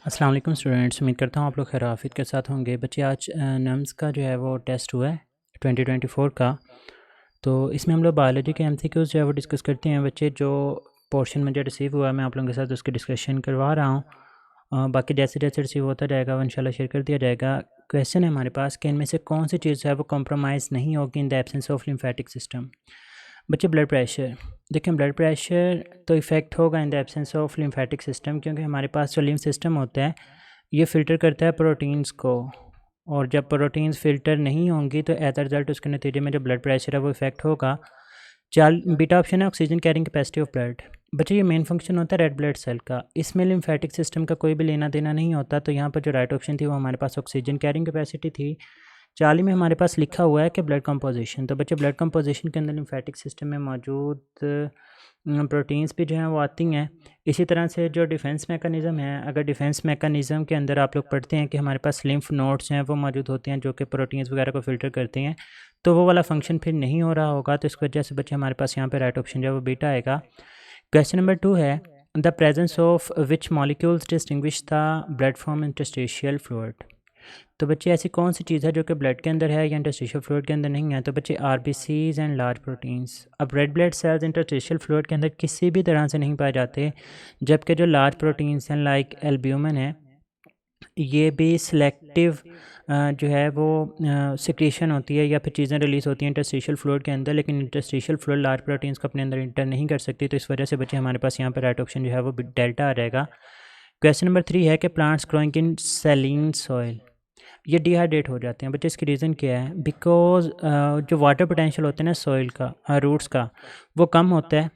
अस्सलाम वालेकुम स्टूडेंट्स, उम्मीद करता हूँ आप लोग खैर के साथ होंगे। बच्चे आज नम्स का जो है वो टेस्ट हुआ है 2024 का। तो इसमें हम लोग बायोलॉजी के एमसीक्यूज़ जो है वो डिस्कस करते हैं। बच्चे जो पोर्शन मुझे रिसीव हुआ है मैं आप लोगों के साथ उसकी डिस्कशन करवा रहा हूँ। बाकी जैसे जैसे रिसीव होता जाएगा वो इंशाल्लाह शेयर कर दिया जाएगा। क्वेश्चन है हमारे पास कि इनमें से कौन सी चीज़ है वो कॉम्प्रोमाइज़ नहीं होगी in the absence of lymphatic system. बच्चे ब्लड प्रेशर देखें, ब्लड प्रेशर तो इफ़ेक्ट होगा in the absence of lymphatic system, क्योंकि हमारे पास जो लिम्फ सिस्टम होता है ये फ़िल्टर करता है प्रोटीन्स को, और जब प्रोटीन्स फ़िल्टर नहीं होंगी तो एज अ रिज़ल्ट उसके नतीजे में जो ब्लड प्रेशर है वो इफ़ेक्ट होगा। बीटा ऑप्शन है oxygen carrying capacity of blood. बच्चे ये मेन फंक्शन होता है रेड ब्लड सेल का, इसमें लिम्फेटिक सिस्टम का कोई भी लेना देना नहीं होता। तो यहाँ पर जो राइट ऑप्शन थी वो हमारे पास ऑक्सीजन कैरिंग कैपेसिटी थी। 40 में हमारे पास लिखा हुआ है कि ब्लड कंपोजिशन, तो बच्चे ब्लड कंपोजिशन के अंदर लिम्फेटिक सिस्टम में मौजूद प्रोटीन्स भी जो हैं वो आती हैं। इसी तरह से जो डिफेंस मैकेनिज़्म है, अगर डिफेंस मैकेनिज़्म के अंदर आप लोग पढ़ते हैं कि हमारे पास लिम्फ नोड्स हैं वो मौजूद होते हैं जो कि प्रोटीन्स वगैरह को फ़िल्टर करते हैं, तो वो वाला फंक्शन फिर नहीं हो रहा होगा। तो इस वजह से बच्चे हमारे पास यहाँ पे राइट ऑप्शन जो है वो बीटा आएगा। क्वेश्चन नंबर 2 है the presence of which molecules distinguish the blood from interstitial fluid. तो बच्चे ऐसी कौन सी चीज़ है जो कि ब्लड के अंदर है या इंटरस्टिशियल फ्लूइड के अंदर नहीं है। तो बच्चे आरबीसीज एंड लार्ज प्रोटीन्स। अब red blood cells interstitial fluid के अंदर किसी भी तरह से नहीं पाए जाते, जबकि जो लार्ज प्रोटीन्स हैं लाइक एल्ब्यूमिन है ये भी सिलेक्टिव जो है वो सिक्रीशन होती है या फिर चीज़ें रिलीज़ होती हैं इंटरस्टिशियल फ्लूइड के अंदर, लेकिन इंटरस्टिशियल फ्लूइड लार्ज प्रोटीन्स को अपने अंदर इंटर नहीं कर सकती। तो इस वजह से बच्चे हमारे पास यहाँ पर राइट ऑप्शन जो है वो डेल्टा आ जाएगा। क्वेश्चन नंबर 3 है कि प्लांट्स ग्रोइंग इन सैलिन सॉइल ये डिहाइड्रेट हो जाते हैं। बट इसकी रीज़न क्या है? बिकॉज जो वाटर पोटेंशियल होता है ना सॉइल का, रूट्स का, वो कम होता है।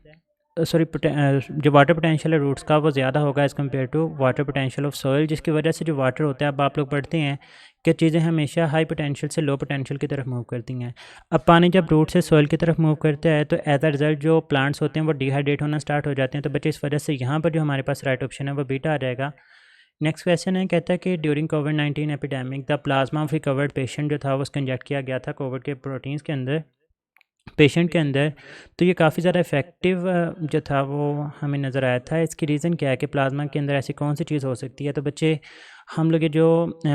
सॉरी, जो वाटर पोटेंशियल है रूट्स का वो ज़्यादा होगा as compare to water potential of soil, जिसकी वजह से जो वाटर होता है, अब आप लोग पढ़ते हैं कि चीज़ें हमेशा हाई पोटेंशियल से लो पोटेंशियल की तरफ मूव करती हैं। अब पानी जब रूट से सॉइल की तरफ मूव करता है तो एज अ रिज़ल्ट जो प्लांट्स होते हैं वो डिहाइड्रेट होना स्टार्ट हो जाते हैं। तो बच्चे इस वजह से यहाँ पर जो हमारे पास राइट ऑप्शन है वो बीटा आ जाएगा। नेक्स्ट क्वेश्चन है, कहता है कि during covid epidemic the plasma of recovered patient जो था वो उसको इंजेक्ट किया गया था कोविड के प्रोटीन्स के अंदर, पेशेंट के अंदर। तो ये काफ़ी ज़्यादा इफ़ेक्टिव जो था वो हमें नज़र आया था। इसकी रीज़न क्या है कि प्लाज्मा के अंदर ऐसी कौन सी चीज़ हो सकती है। तो बच्चे हम लोग ये जो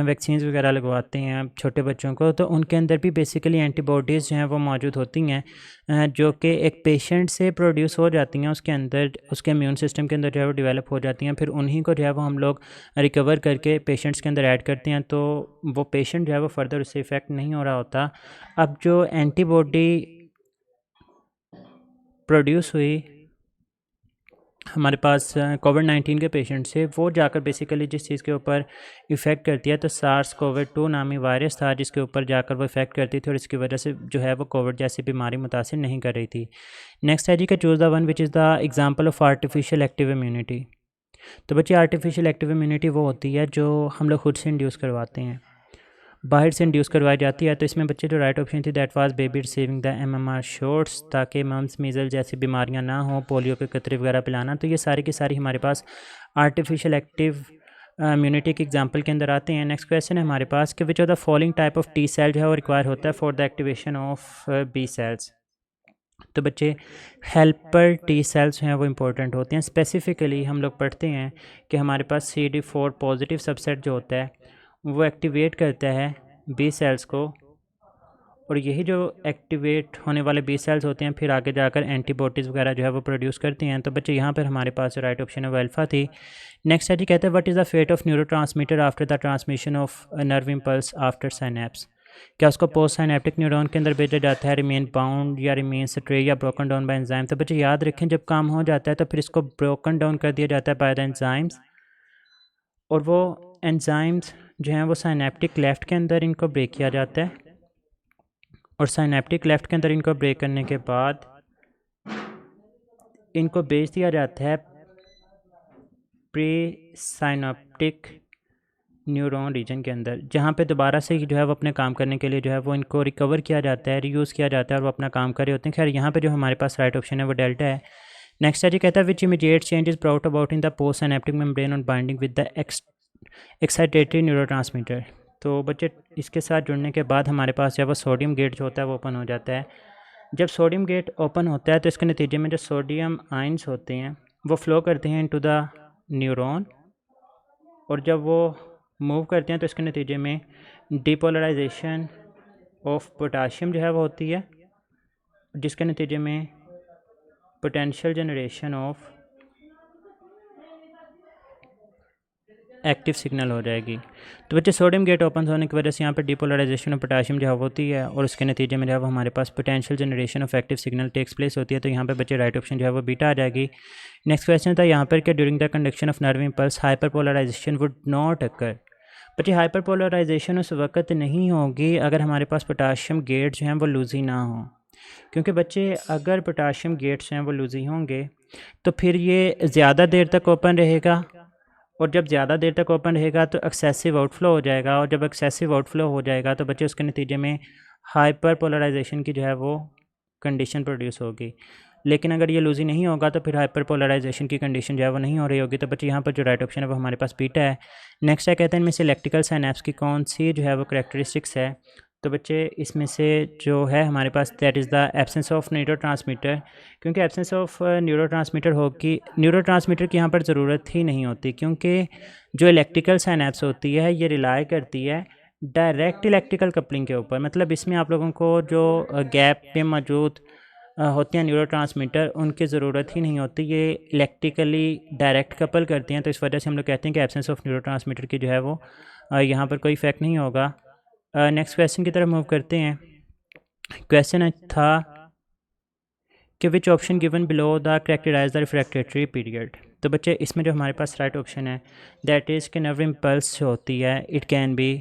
वैक्सीन्स वगैरह लगवाते हैं छोटे बच्चों को, तो उनके अंदर भी बेसिकली एंटीबॉडीज़ जो हैं वो मौजूद होती हैं, जो कि एक पेशेंट से प्रोड्यूस हो जाती हैं, उसके अंदर उसके इम्यून सिस्टम के अंदर जो है वो डेवलप हो जाती हैं। फिर उन्हीं को जो है वो हम लोग रिकवर करके पेशेंट्स के अंदर ऐड करते हैं, तो वो पेशेंट जो है वो फर्दर उससे इफ़ेक्ट नहीं हो रहा होता। अब जो एंटीबॉडी प्रोड्यूस हुई हमारे पास कोविड-19 के पेशेंट से, वो जाकर बेसिकली जिस चीज़ के ऊपर इफ़ेक्ट करती है, तो सार्स कोविड-2 नामी वायरस था जिसके ऊपर जाकर वो इफ़ेक्ट करती थी, और इसकी वजह से जो है वो कोविड जैसी बीमारी मुतासिर नहीं कर रही थी। नेक्स्ट है जी कि choose the one which is the example of artificial active immunity. तो बच्चे आर्टिफिशियल एक्टिव इम्यूनिटी वो होती है जो हम लोग खुद से इंड्यूस करवाते हैं, बाहर से इंड्यूस करवाई जाती है। तो इसमें बच्चे जो राइट ऑप्शन थी that was baby receiving the MMR shots, ताकि मम्स मीज़ल जैसी बीमारियां ना हो, पोलियो के कतरे वगैरह पिलाना। तो ये सारी की सारी हमारे पास आर्टिफिशियल एक्टिव इम्यूनिटी के एग्जांपल के अंदर आते हैं। नेक्स्ट क्वेश्चन है हमारे पास कि which of the following type of T cell जो है वो रिक्वायर होता है for the activation of B cells. तो बच्चे हेल्पर टी सेल्स हैं वो इंपॉर्टेंट होते हैं। स्पेसिफिकली हम लोग पढ़ते हैं कि हमारे पास CD4 पॉजिटिव सबसेट जो होता है वो एक्टिवेट करता है बी सेल्स को, और यही जो एक्टिवेट होने वाले बी सेल्स होते हैं फिर आगे जाकर एंटीबॉडीज़ वगैरह जो है वो प्रोड्यूस करती हैं। तो बच्चे यहाँ पर हमारे पास राइट ऑप्शन है वो अल्फ़ा थी। नेक्स्ट है जी, कहते हैं what is the fate of neurotransmitter after the transmission of nerve impulse after synapse. क्या उसको पोस्ट साइनेप्टिक न्यूरॉन के अंदर भेजा जाता है, रिमेन बाउंड या रिमेन स्ट्रे या ब्रोकन डाउन बाय एंजाइम। तो बच्चे याद रखें जब काम हो जाता है तो फिर इसको ब्रोकन डाउन कर दिया जाता है बाय द एंजाइम्स, और वो एंजाइम्स जो हैं वो साइनेप्टिक लेफ़्ट के अंदर इनको ब्रेक किया जाता है, और साइनेप्टिक लेफ़्ट के अंदर इनको ब्रेक करने के बाद इनको भेज दिया जाता है प्री साइनेप्टिक न्यूरॉन रीजन के अंदर, जहाँ पे दोबारा से जो है वो अपने काम करने के लिए जो है वो इनको रिकवर किया जाता है, रीयूज़ किया जाता है, और वो अपना काम कर रहे होते हैं। खैर यहाँ पे जो हमारे पास राइट ऑप्शन है वो डेल्टा है। नेक्स्ट है जी, कहता है which immediate change is brought about in the post synaptic membrane on binding with the excitatory neurotransmitter. तो बच्चे इसके साथ जुड़ने के बाद हमारे पास जब वो सोडियम गेट जो होता है वो ओपन हो जाता है। जब सोडियम गेट ओपन होता है तो इसके नतीजे में जो सोडियम आइंस होते हैं वो फ्लो करते हैं इनटू द न्यूरॉन, और जब वो मूव करते हैं तो इसके नतीजे में डिपोलराइजेशन ऑफ पोटाशियम जो है वो होती है, जिसके नतीजे में potential generation of active signal हो जाएगी। तो बच्चे सोडियम गेट ओपन होने की वजह से यहाँ पर डिपोलराइजेशन ऑफ पोटाशियम जो है होती है और उसके नतीजे में जब हमारे पास potential generation of active signal takes place होती है, तो यहाँ पर बच्चे राइट ऑप्शन जो है वो बीटा आ जाएगी। नेक्स्ट क्वेश्चन था यहाँ पर कि during the conduction of nerve impulse hyper polarisation would not occur. बच्चे हाइपर पोलराइजेशन उस वक्त नहीं होगी अगर हमारे पास पोटाशियम गेट जो हैं वो लूजी ना हो, क्योंकि बच्चे अगर पोटाशियम गेट्स हैं वो लूजी होंगे तो फिर ये ज़्यादा देर तक ओपन रहेगा, और जब ज़्यादा देर तक ओपन रहेगा तो एक्सेसिव आउटफ्लो हो जाएगा, और जब एक्सेसिव आउटफ्लो हो जाएगा तो बच्चे उसके नतीजे में हाइपर पोलराइजेशन की जो है वो कंडीशन प्रोड्यूस होगी। लेकिन अगर ये लूजी नहीं होगा तो फिर हाइपर पोलराइजेशन की कंडीशन जो है वो नहीं हो रही होगी। तो बच्चे यहाँ पर जो राइट ऑप्शन है वो हमारे पास बीटा है। नेक्स्ट है, कहते हैं इनमें से इलेक्ट्रिकल साइनेप्स की कौन सी जो है वो करेक्टरिस्टिक्स है। तो बच्चे इसमें से जो है हमारे पास that is the absence of neurotransmitter, क्योंकि एब्सेंस ऑफ न्यूरोट्रांसमीटर होगी, न्यूरोट्रांसमीटर की यहाँ पर ज़रूरत ही नहीं होती, क्योंकि जो इलेक्ट्रिकल साइनेप्स होती है ये रिलाई करती है डायरेक्ट इलेक्ट्रिकल कपलिंग के ऊपर। मतलब इसमें आप लोगों को जो गैप में मौजूद होते हैं न्यूरोट्रांसमीटर उनकी ज़रूरत ही नहीं होती, ये इलेक्ट्रिकली डायरेक्ट कपल करती हैं। तो इस वजह से हम लोग कहते हैं कि एब्सेंस ऑफ न्यूरोट्रांसमीटर की जो है वो यहाँ पर कोई इफेक्ट नहीं होगा। नेक्स्ट क्वेश्चन की तरफ मूव करते हैं। क्वेश्चन था कि which option given below the characterize the refractory period. तो बच्चे इसमें जो हमारे पास राइट ऑप्शन है दैट इज़ कि नर्व इम्पल्स जो होती है it can be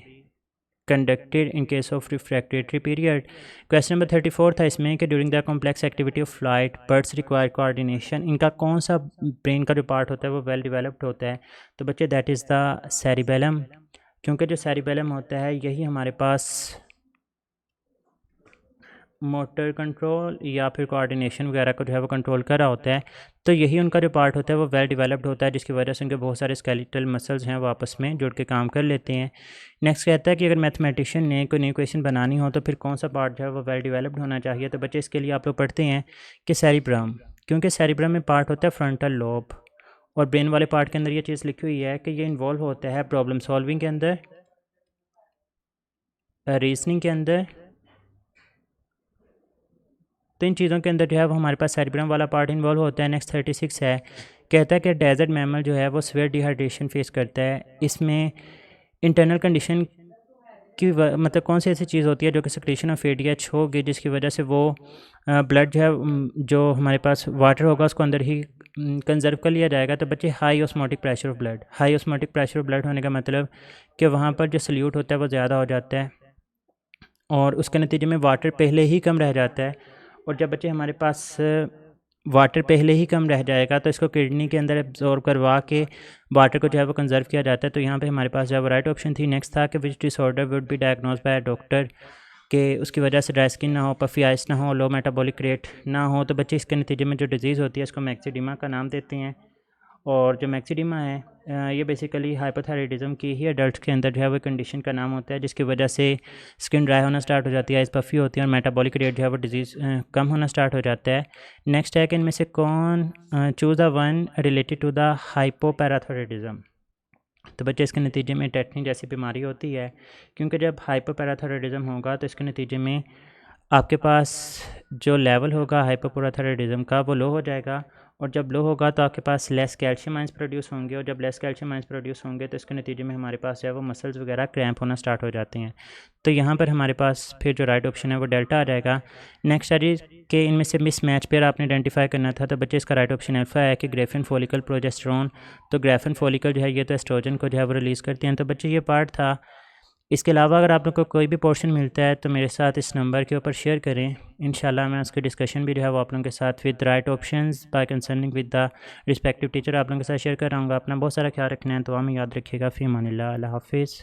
conducted in case of refractory period. Question number 34 था इसमें कि during the complex activity of flight birds require coordination. इनका कौन सा ब्रेन का जो पार्ट होता है वो वेल डेवलप्ड होता है। तो बच्चे दैट इज़ द सेरिबेलम, क्योंकि जो सेरिबेलम होता है यही हमारे पास मोटर कंट्रोल या फिर कोऑर्डिनेशन वगैरह को जो है वो कंट्रोल कर रहा होता है। तो यही उनका जो पार्ट होता है वो वेल डेवलप्ड होता है, जिसकी वजह से उनके बहुत सारे स्केलेटल मसल्स हैं वो आपस में जुड़ के काम कर लेते हैं। नेक्स्ट कहता है कि अगर मैथमेटिशियन ने कोई नई इक्वेशन बनानी हो तो फिर कौन सा पार्ट जो है वो वेल डेवलप्ड होना चाहिए। तो बच्चे इसके लिए आप लोग पढ़ते हैं कि सेरिब्रम, क्योंकि सेरिब्रम में पार्ट होता है फ्रंटल लोब, और ब्रेन वाले पार्ट के अंदर ये चीज़ लिखी हुई है कि ये इन्वॉल्व होता है प्रॉब्लम सॉल्विंग के अंदर, रीजनिंग के अंदर। तो इन चीज़ों के अंदर जो है वो हमारे पास सेरिब्रम वाला पार्ट इन्वॉल्व होता है। नेक्स्ट 36 है, कहता है कि डेजर्ट मैमल जो है वो सीवियर डिहाइड्रेशन फेस करता है। इसमें इंटरनल कंडीशन की मतलब कौन सी ऐसी चीज़ होती है जो कि सिक्रेशन ऑफ एडीएच होगी, जिसकी वजह से वो ब्लड जो है जो हमारे पास वाटर होगा उसको अंदर ही कंजर्व कर लिया जाएगा। तो बच्चे high osmotic pressure of blood, high osmotic pressure of blood होने का मतलब कि वहाँ पर जो सल्यूट होता है वो ज़्यादा हो जाता है और उसके नतीजे में वाटर पहले ही कम रह जाता है। और जब बच्चे हमारे पास वाटर पहले ही कम रह जाएगा तो इसको किडनी के अंदर एब्जॉर्ब करवा के वाटर को जो है वो कंजर्व किया जाता है। तो यहाँ पे हमारे पास जो है वो राइट ऑप्शन थी। नेक्स्ट था कि which disorder would be diagnose by doctor, कि उसकी वजह से ड्राई स्किन ना हो, पफी आइस ना हो, लो मेटाबॉलिक रेट ना हो। तो बच्चे इसके नतीजे में जो डिजीज़ होती है इसको मैक्सिडिमा का नाम देते हैं। और जो मैक्सिडिमा है ये बेसिकली हाइपोथायराइडिज्म की ही एडल्ट के अंदर जो है वो कंडीशन का नाम होता है, जिसकी वजह से स्किन ड्राई होना स्टार्ट हो जाती है, आइस पफी होती है और मेटाबॉलिक रेट जो है वो डिजीज़ कम होना स्टार्ट हो जाता है। नेक्स्ट है कि इनमें से कौन choose the one related to the hypoparathyroidism. तो बच्चे इसके नतीजे में टेटनी जैसी बीमारी होती है, क्योंकि जब हाइपोपैराथायराइडिज्म होगा तो इसके नतीजे में आपके पास जो लेवल होगा हाइपोपैराथायराइडिज्म का वो लो हो जाएगा, और जब लो होगा तो आपके पास लेस कैल्शियम आयंस प्रोड्यूस होंगे, और जब लेस कैल्शियम आयंस प्रोड्यूस होंगे तो इसके नतीजे में हमारे पास जो है वो मसल्स वगैरह क्रैम्प होना स्टार्ट हो जाते हैं। तो यहाँ पर हमारे पास फिर जो राइट ऑप्शन है वो डेल्टा आ जाएगा। नेक्स्ट है कि इनमें से मिस मैच पेयर आपने आइडेंटिफाई करना था। तो बच्चे इसका राइट ऑप्शन अल्फा है कि ग्रेफिन फॉलिकल प्रोजेस्टेरोन। तो ग्रेफिन फॉलिकल जो है ये तो एस्ट्रोजन को जो है वो रिलीज़ करते हैं। तो बच्चे ये पार्ट था। इसके अलावा अगर आप लोग को कोई भी पोर्शन मिलता है तो मेरे साथ इस नंबर के ऊपर शेयर करें, इंशाल्लाह मैं उसकी डिस्कशन भी जो है वो आप लोगों के साथ with right options by concerning with the respective teacher आप लोगों के साथ शेयर कर रहा हूँ। अपना बहुत सारा ख्याल रखना है, तो हमें याद रखिएगा। फ़ी अमानिल्लाह, अल्लाह हाफिज़।